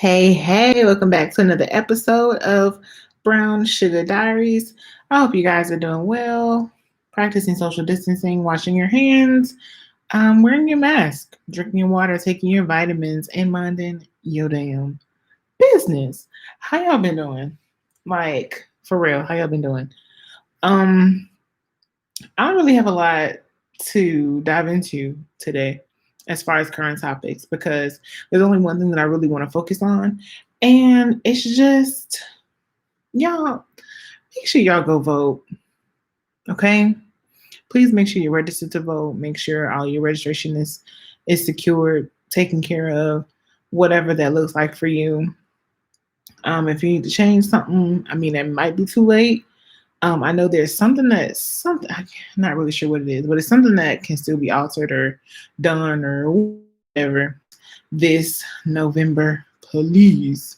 Hey, welcome back to another episode of Brown Sugar Diaries. I hope you guys are doing well, practicing social distancing, washing your hands, wearing your mask, drinking your water, taking your vitamins, and minding your damn business. How y'all been doing? Like, for real, how y'all been doing? Um, I don't really have a lot to dive into today as far as current topics because there's only one thing that I really want to focus on, and it's just y'all make sure y'all go vote, okay? Please make sure you're registered to vote. Make sure all your registration is secured, taken care of, whatever that looks like for you. If you need to change something, I mean, it might be too late. I know there's something I'm not really sure what it is, but it's something that can still be altered or done or whatever this November. Please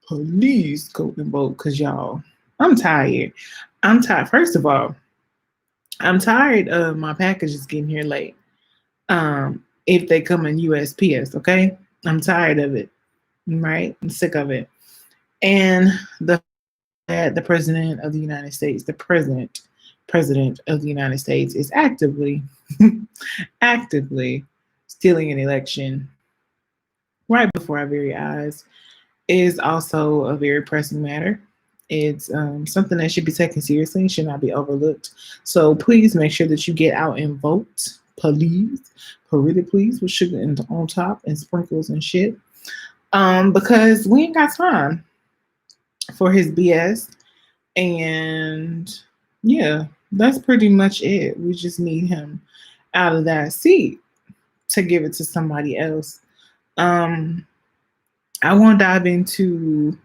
go and vote because y'all, I'm tired. I'm tired. First of all, I'm tired of my packages getting here late. If they come in USPS, okay? I'm tired of it. Right? I'm sick of it. And the that the president of the United States, the president of the United States, is actively stealing an election right before our very eyes is also a very pressing matter. It's something that should be taken seriously and should not be overlooked. So please make sure that you get out and vote. Please, pretty please, with sugar on top and sprinkles and shit. Because we ain't got time for his BS. And yeah, that's pretty much it. We just need him out of that seat to give it to somebody else. Um, I won't dive into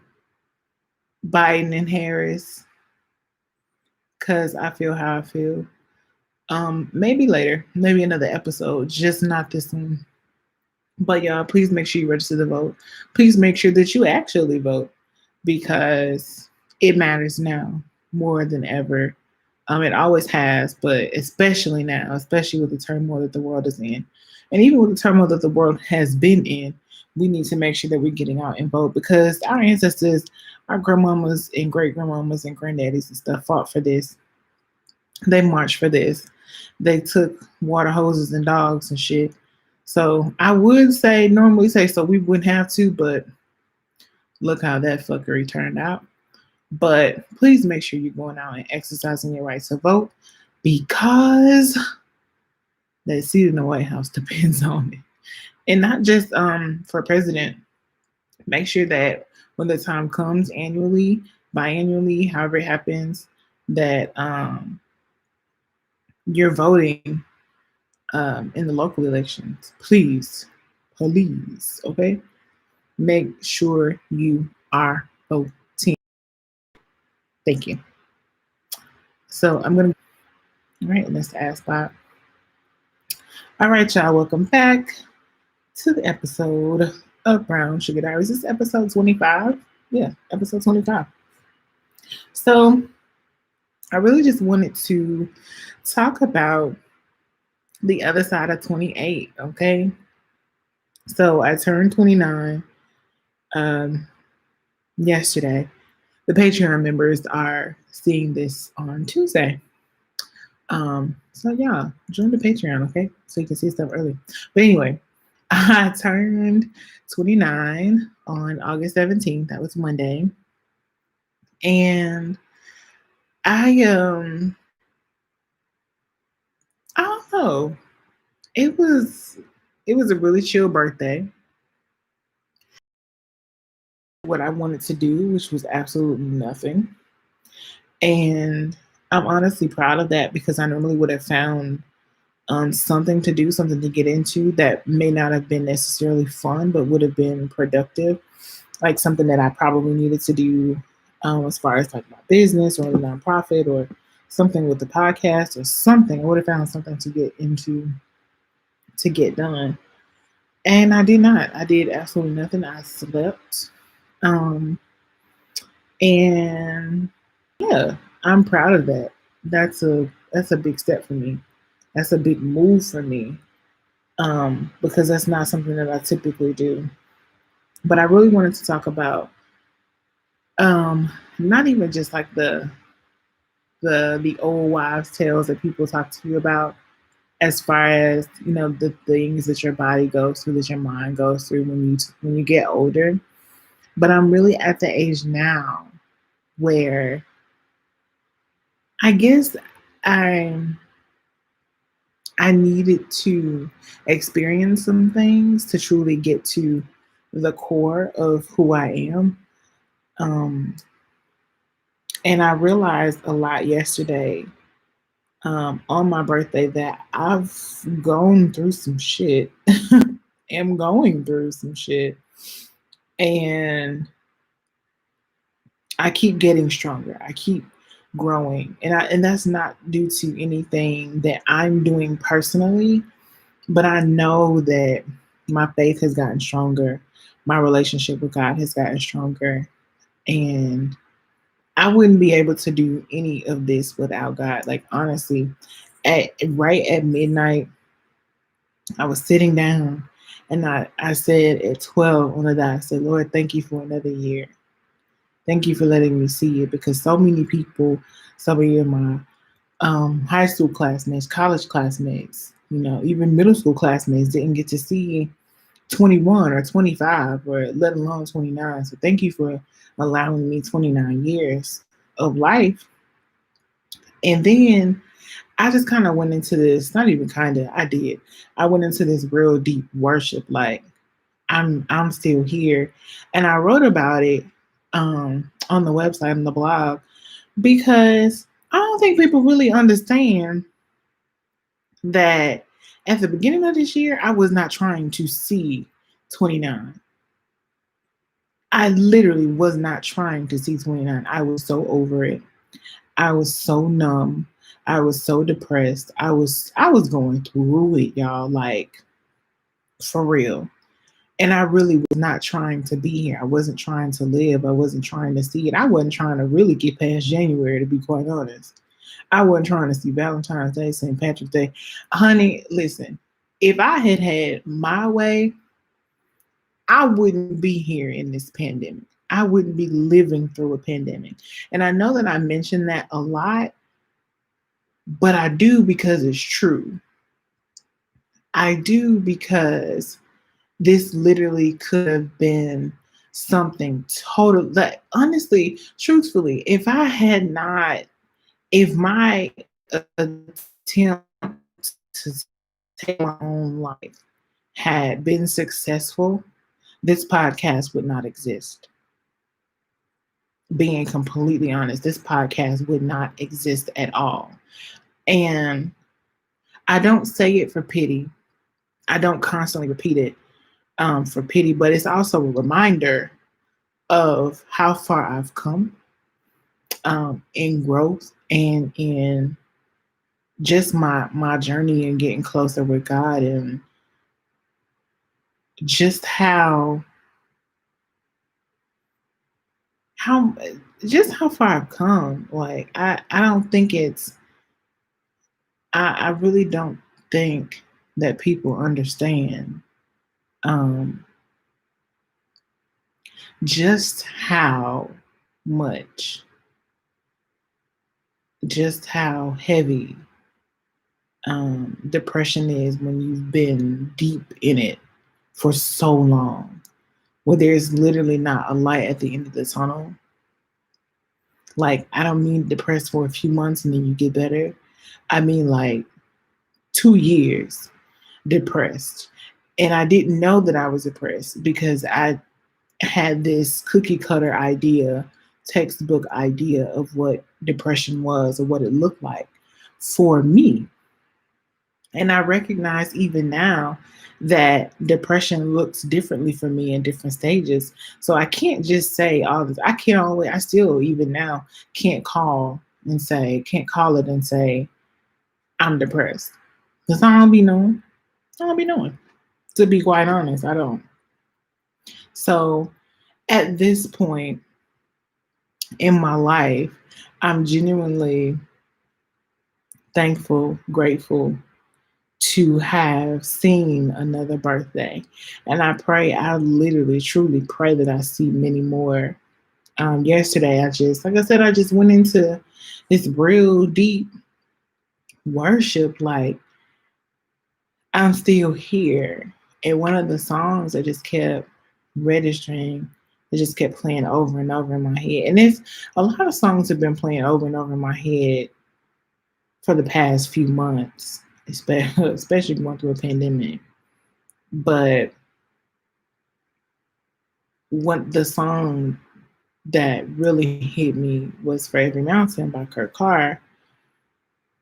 Biden and Harris because I feel how I feel. Maybe later, maybe another episode, just not this one. But y'all, please make sure you register to vote. Please make sure that you actually vote because it matters now more than ever. It always has, but especially now, especially with the turmoil that the world is in. And even with the turmoil that the world has been in, we need to make sure that we're getting out and vote because our ancestors, our grandmamas and great grandmamas and granddaddies and stuff fought for this. They marched for this. They took water hoses and dogs and shit. So I would say, normally say, so we wouldn't have to, but look how that fuckery turned out. But please make sure you're going out and exercising your right to vote because that seat in the White House depends on it. And not just for president. Make sure that when the time comes annually, biannually, however it happens, that you're voting in the local elections. Please, okay? Make sure you are voting. Thank you. So I'm gonna. All right, let's ask Bob. All right, y'all, welcome back to the episode of Brown Sugar Diaries. This is episode 25. Yeah, episode 25. So I really just wanted to talk about the other side of 28, okay? So I turned 29 um, yesterday. The Patreon members are seeing this on Tuesday. So yeah, join the Patreon, okay? So you can see stuff early. But anyway, I turned 29 on August 17th. That was Monday. And I I don't know. It was it was a really chill birthday. What I wanted to do, which was absolutely nothing. And I'm honestly proud of that because I normally would have found something to do, something to get into that may not have been necessarily fun, but would have been productive. Like something that I probably needed to do as far as like my business or a nonprofit or something with the podcast or something. I would have found something to get into to get done. And I did not. I did absolutely nothing. I slept. Um, and yeah, I'm proud of that. That's a big step for me. That's a big move for me. Because that's not something that I typically do. But I really wanted to talk about not even just like the old wives' tales that people talk to you about, as far as the things that your body goes through, that your mind goes through when you get older. But I'm really at the age now where I guess I I needed to experience some things to truly get to the core of who I am. Um, and I realized a lot yesterday, on my birthday, that I've gone through some shit. Am going through some shit. And I keep getting stronger. I keep growing. And that's not due to anything that I'm doing personally, but I know that my faith has gotten stronger. My relationship with God has gotten stronger. And I wouldn't be able to do any of this without God. Like honestly, at right at midnight, I was sitting down and I said at 12 on the dot, I said, Lord, thank you for another year. Thank you for letting me see it, because so many people, some of my high school classmates, college classmates, even middle school classmates didn't get to see 21 or 25 or let alone 29. So thank you for allowing me 29 years of life. And then I just kind of went into this, not even kind of, I did. I went into this real deep worship, like I'm still here. And I wrote about it on the website, on the blog, because I don't think people really understand that at the beginning of this year, I was not trying to see 29. I literally was not trying to see 29. I was so over it. I was so numb. I was so depressed. I was going through it, y'all, like for real. And I really was not trying to be here. I wasn't trying to live. I wasn't trying to see it. I wasn't trying to really get past January, to be quite honest. I wasn't trying to see Valentine's Day, St. Patrick's Day. Honey, listen, if I had had my way, I wouldn't be here in this pandemic. I wouldn't be living through a pandemic. And I know that I mention that a lot, but I do because it's true. I do because this literally could have been something total, like honestly, truthfully, if I had not, if my attempt to take my own life had been successful, this podcast would not exist. Being completely honest, this podcast would not exist at all. And I don't say it for pity. I don't constantly repeat it for pity, but it's also a reminder of how far I've come in growth and in just my journey and getting closer with God, and just how just how far I've come. Like I don't think I really don't think that people understand um just how much, just how heavy depression is when you've been deep in it for so long, where there's literally not a light at the end of the tunnel. Like, I don't mean depressed for a few months and then you get better. I mean, like, 2 years depressed. And I didn't know that I was depressed because I had this cookie cutter idea, textbook idea of what depression was or what it looked like for me. And I recognize even now that depression looks differently for me in different stages. So I can't just say all this. I can't always, I still, even now, can't call it and say, I'm depressed. Because I don't be knowing. I don't be knowing. To be quite honest, I don't. So at this point in my life, I'm genuinely thankful, grateful, to have seen another birthday. And I pray, I literally, truly pray that I see many more. Yesterday, like I said, I just went into this real deep worship, like I'm still here. And one of the songs that just kept registering, it just kept playing over and over in my head. And it's a lot of songs have been playing over and over in my head for the past few months, especially going through a pandemic. But what the song that really hit me was For Every Mountain by Kurt Carr.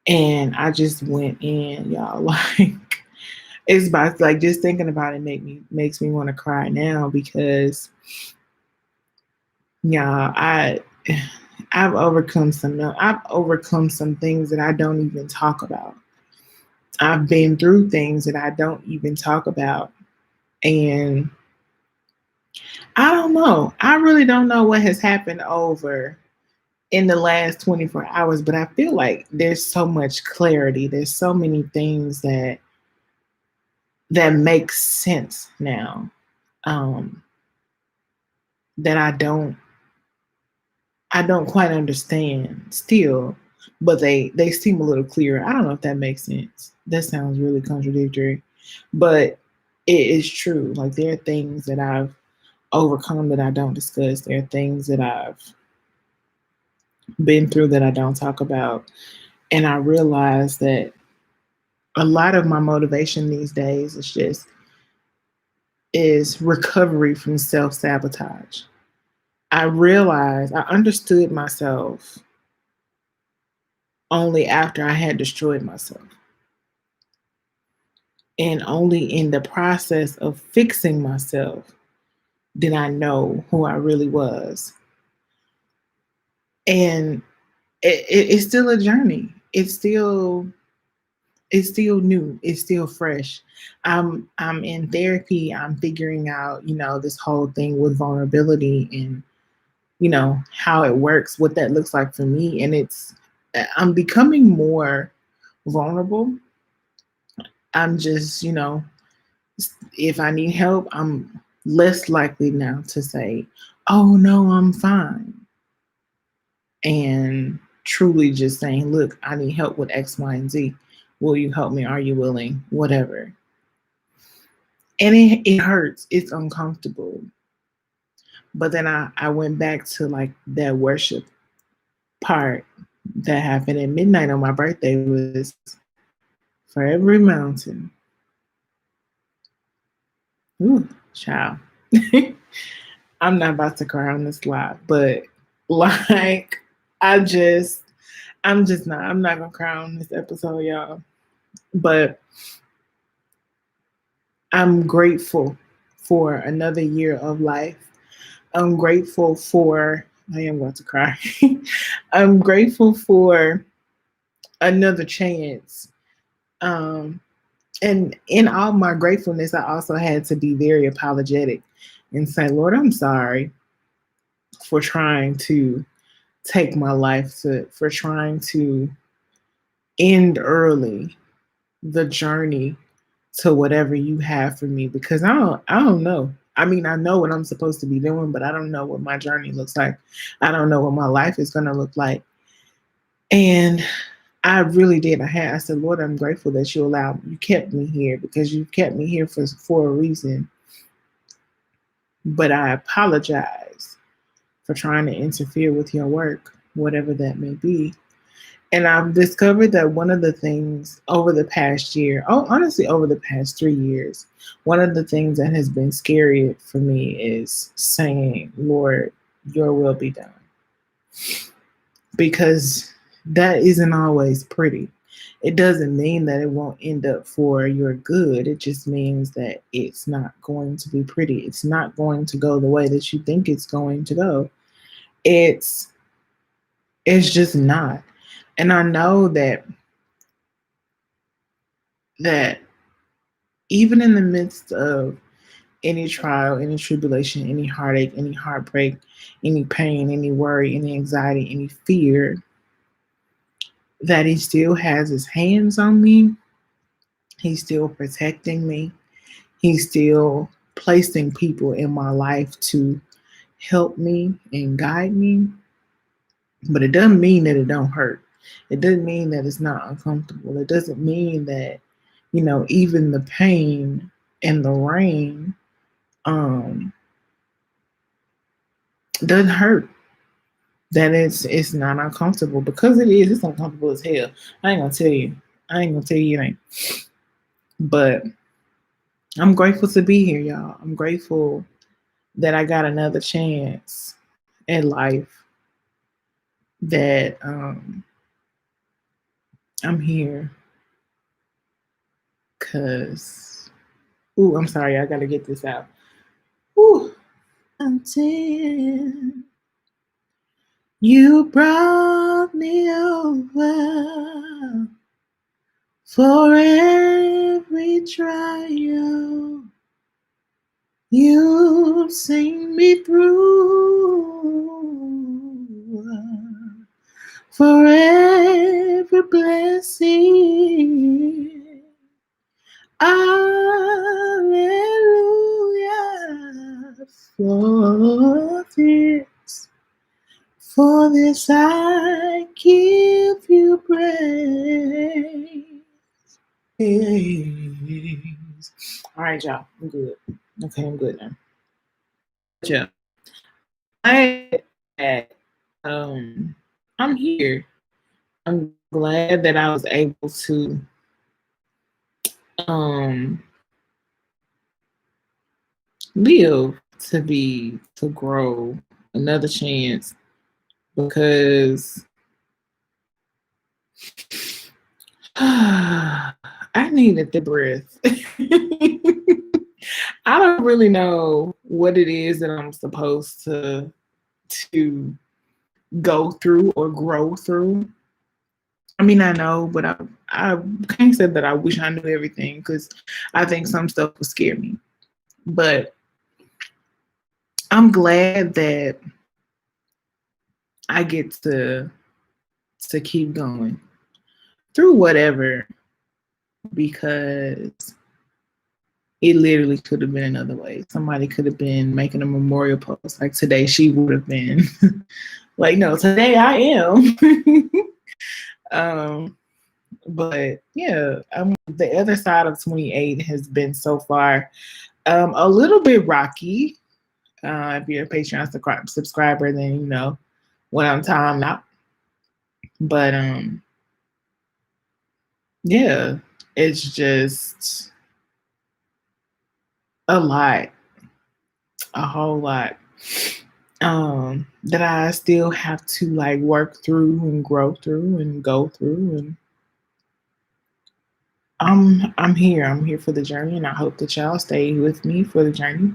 And I just went in, y'all. Like it's about like just thinking about it makes me want to cry now because yeah, I've overcome some things that I don't even talk about. I've been through things that I don't even talk about. And I don't know. I really don't know what has happened over in the last 24 hours, but I feel like there's so much clarity. There's so many things that make sense now. Um, that I don't quite understand still, but they seem a little clearer. I don't know if that makes sense. That sounds really contradictory, but it is true. Like there are things that I've overcome that I don't discuss. There are things that I've been through that I don't talk about. And I realize that a lot of my motivation these days is recovery from self-sabotage. I understood myself only after I had destroyed myself. And only in the process of fixing myself did I know who I really was. And it's still a journey. It's still new. It's still fresh. I'm in therapy. I'm figuring out, this whole thing with vulnerability and, how it works, what that looks like for me. And I'm becoming more vulnerable. I'm just, if I need help, I'm less likely now to say, oh no, I'm fine. And truly just saying, look, I need help with X, Y, and Z. Will you help me? Are you willing? Whatever. And it hurts. It's uncomfortable. But then I went back to like that worship part that happened at midnight on my birthday was for every mountain. Ooh, child. I'm not about to cry on this live, but like I just I'm not gonna cry on this episode, y'all. But I'm grateful for another year of life. I'm grateful for I am about to cry. I'm grateful for another chance. Um and in all my gratefulness, I also had to be very apologetic and say, Lord, I'm sorry for trying to take my life for trying to end early the journey to whatever you have for me because I don't know. I mean, I know what I'm supposed to be doing, but I don't know what my journey looks like. I don't know what my life is going to look like. And I really did. I said, Lord, I'm grateful that you kept me here because you kept me here for a reason. But I apologize for trying to interfere with your work, whatever that may be. And I've discovered that one of the things over the past year, oh, honestly, over the past 3 years, one of the things that has been scary for me is saying, Lord, your will be done. Because that isn't always pretty. It doesn't mean that it won't end up for your good. It just means that it's not going to be pretty. It's not going to go the way that you think it's going to go. It's it's just not. And I know that even in the midst of any trial, any tribulation, any heartache, any heartbreak, any pain, any worry, any anxiety, any fear, that he still has his hands on me. He's still protecting me. He's still placing people in my life to help me and guide me. But it doesn't mean that it don't hurt. It doesn't mean that it's not uncomfortable. It doesn't mean that, even the pain and the rain um doesn't hurt. That it's not uncomfortable because it is. It's uncomfortable as hell. I ain't gonna tell you. I ain't gonna tell you it ain't. But I'm grateful to be here, y'all. I'm grateful that I got another chance at life. That I'm here because. Ooh, I'm sorry. I gotta get this out. Ooh. Until you brought me over for every trial. You've seen me through for every blessing. Hallelujah for this. For this I give you praise. All right, y'all. I'm good. Okay, I'm good now. Yeah. Glad that I'm here. I'm glad that I was able to um live to grow another chance because I needed the breath. I don't really know what it is that I'm supposed to go through or grow through. I mean, I know, but I can't say that I wish I knew everything because I think some stuff will scare me. But I'm glad that I get to keep going through whatever because it literally could have been another way. Somebody could have been making a memorial post like today. She would have been like, no, today I am. um, but yeah, the other side of 28 has been so far a little bit rocky. If you're a Patreon subscriber, then you know what I'm talking about. But yeah, it's just a lot, a whole lot that I still have to like work through and grow through and go through. And I'm here. I'm here for the journey, and I hope that y'all stay with me for the journey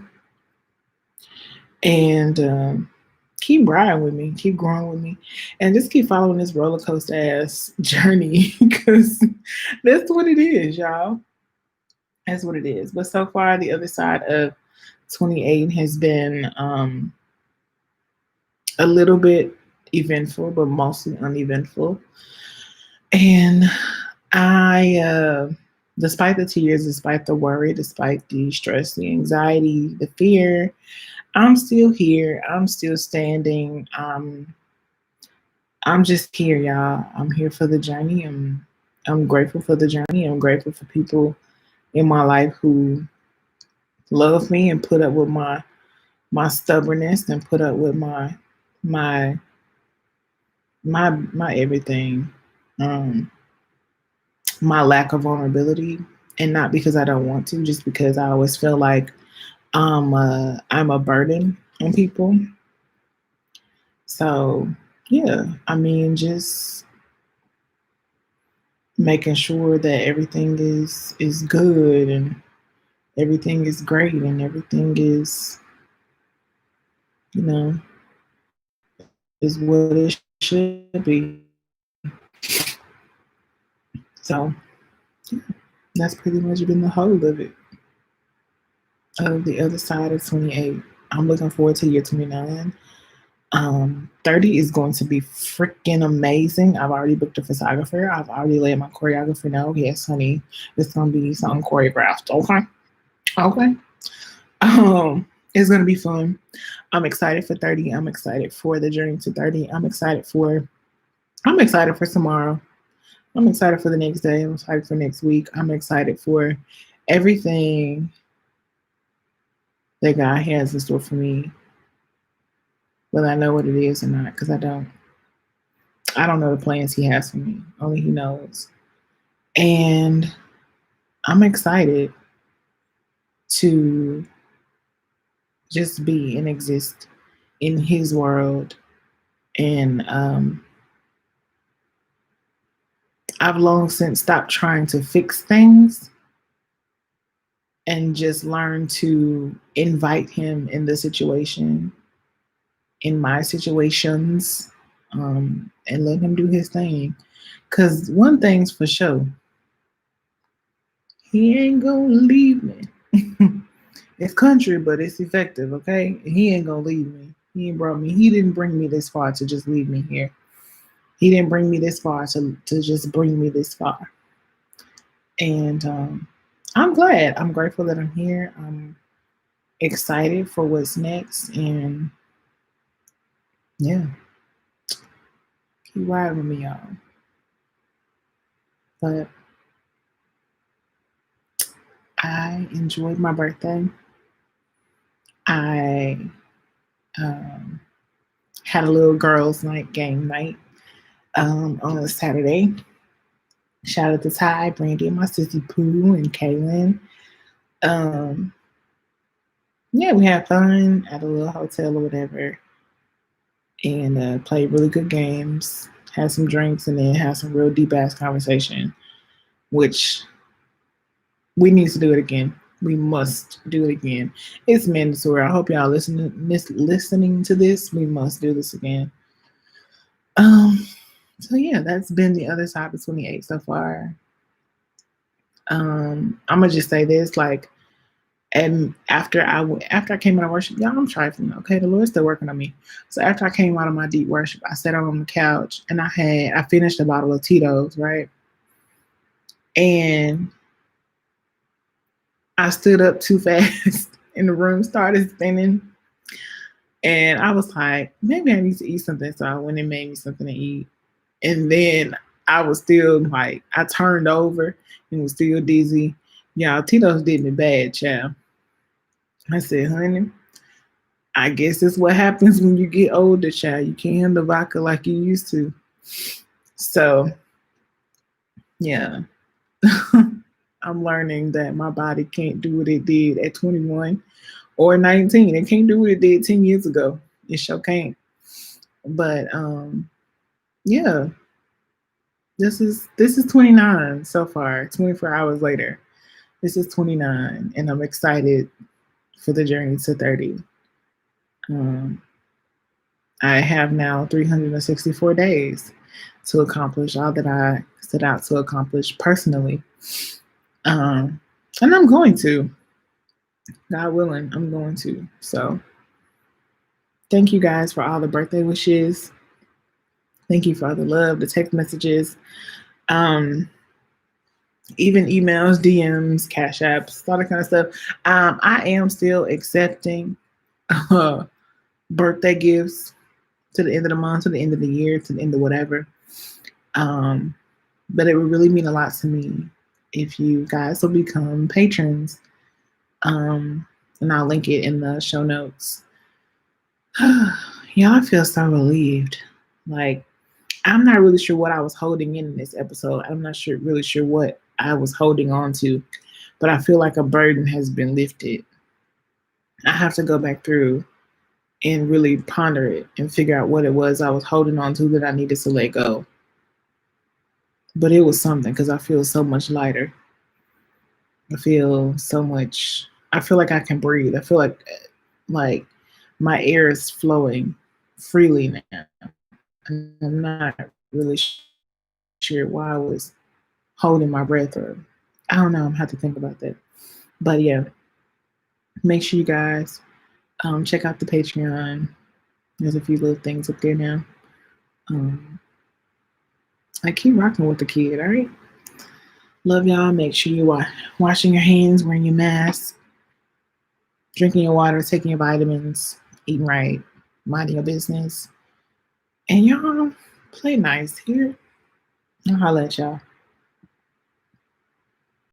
and keep riding with me, keep growing with me, and just keep following this roller coaster ass journey because that's what it is, y'all. That's what it is. But so far, the other side of 28 has been a little bit eventful, but mostly uneventful. And despite the tears, despite the worry, despite the stress, the anxiety, the fear, I'm still here. I'm still standing. I'm just here, y'all. I'm here for the journey. I'm grateful for the journey. I'm grateful for people in my life who love me and put up with my stubbornness and put up with my my everything. Um, my lack of vulnerability, and not because I don't want to, just because I always feel like I'm a burden on people. So yeah, I mean, just making sure that everything is good and everything is great and everything is, you know, is what it should be. So that's pretty much been the whole of it. Of the other side of 28. I'm looking forward to year 29. 30 is going to be freaking amazing. I've already booked a photographer. I've already let my choreographer know. Yes, honey, it's gonna be something choreographed. Okay, okay. It's gonna be fun. I'm excited for 30. I'm excited for the journey to 30. I'm excited for tomorrow. I'm excited for the next day. I'm excited for next week. I'm excited for everything that God has in store for me, whether I know what it is or not, because I don't. I don't know the plans He has for me. Only He knows. And I'm excited to just be and exist in His world. And I've long since stopped trying to fix things and just learned to invite Him in the situation, in my situations, and let Him do His thing. Because one thing's for sure, He ain't gonna leave me. It's country, but it's effective, okay? He ain't gonna leave me. He ain't brought me. He didn't bring me this far to just leave me here. He didn't bring me this far to just bring me this far. And I'm glad. I'm grateful that I'm here. I'm excited for what's next. And yeah, keep riding with me, y'all. But I enjoyed my birthday. I um, had a little girls' night, game night on a Saturday. Shout out to Ty, Brandy, and my sissy Pooh, and Kaylin. Um, yeah, we had fun at a little hotel or whatever, and played really good games. Had some drinks, and then had some real deep ass conversation, which we need to do it again. We must do it again. It's mandatory. I hope y'all listening to this. We must do this again. Um. So yeah, that's been the other side of 28 so far. I'm gonna just say this, like, and after I came out of worship, y'all, I'm trifling. Okay, the Lord's still working on me. So after I came out of my deep worship, I sat on the couch and I finished a bottle of Tito's, right? And I stood up too fast and the room started spinning. And I was like, maybe I need to eat something. So I went and made me something to eat. And then I was still like, I turned over and was still dizzy. Y'all, Tito's did me bad, child. I said, honey, I guess it's what happens when you get older, child. You can't handle vodka like you used to. So, yeah, I'm learning that my body can't do what it did at 21 or 19. It can't do what it did 10 years ago. It sure can't. But yeah, this is 29 so far. 24 hours later, this is 29, and I'm excited for the journey to 30. Um, I have now 364 days to accomplish all that I set out to accomplish personally. Um, and I'm going to, God willing, I'm going to. So thank you guys for all the birthday wishes. Thank you for all the love, the text messages, um, even emails, DMs, cash apps, all that kind of stuff. I am still accepting uh, birthday gifts to the end of the month, to the end of the year, to the end of whatever. Um, but it would really mean a lot to me if you guys will become patrons. And I'll link it in the show notes. Y'all, I feel so relieved. Like, I'm not really sure what I was holding in this episode. I'm not really sure what I was holding on to, but I feel like a burden has been lifted. I have to go back through and really ponder it and figure out what it was I was holding on to that I needed to let go. But it was something because I feel so much lighter. I feel so much. I feel like I can breathe. I feel like my air is flowing freely now. And I'm not really sure why I was holding my breath, or I don't know. I'm gonna have to think about that. But yeah, make sure you guys check out the Patreon. There's a few little things up there now. Um, I keep rocking with the kid. All right. Love y'all. Make sure you are washing your hands, wearing your mask, drinking your water, taking your vitamins, eating right, minding your business. And y'all play nice here. I'll holla at y'all.